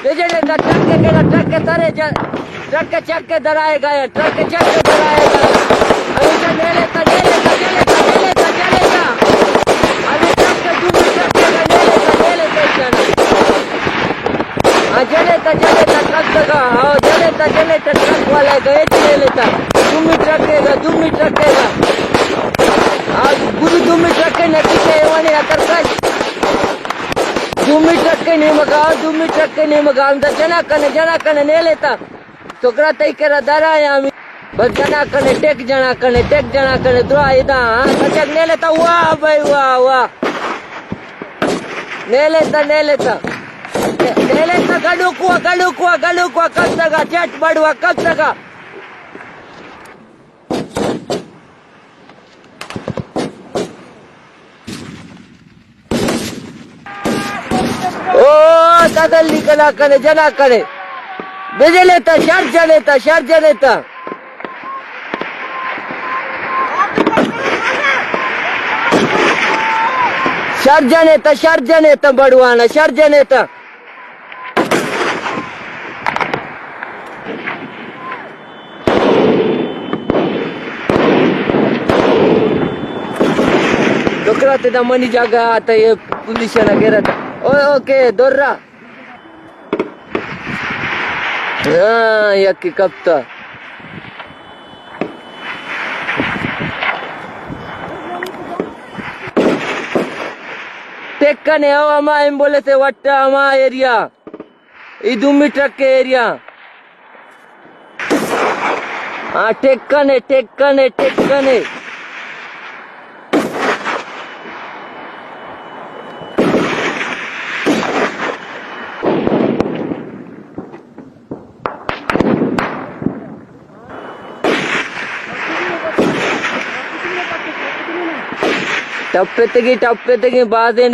बिजली का ट्रक के सारे ट्रक के चक के दराएगा यार, ट्रक के चक के दराएगा। अभी तो ले लेता अभी ट्रक के दूसरे ट्रक के ले लेता हाँ जलेता ट्रक का हाँ जलेता ट्रक वाला गए ले लेता दुम्मी ट्रकेगा हाँ गुरु दुम्मी ट्रक नक्की वाणी अतर दुम्मी ट्रक निमगा आमचा जना कने ने लेता छोकरा तई करा दराया आम्ही बस जना कने द्रोहा इदा सचक ने लेता वाह भाई वाह ने लेता गडुकुआ कब तक चट बड़ुआ कब तक ओ तदल्ली कला कने जना कने बिजलेता शर जनेता शर जनेता बड़ुआना शर जनेता डोकरा ते मनी जागा आता ये पुलिस गेला था ओके दोर्रा हाँ यकी कप्ता टेक्कने अमा एम्बुलेंस वट्टा अमा एरिया ई दुम्मी ट्रक के एरिया हाँ टेक्कने टप्पे तगी बाधे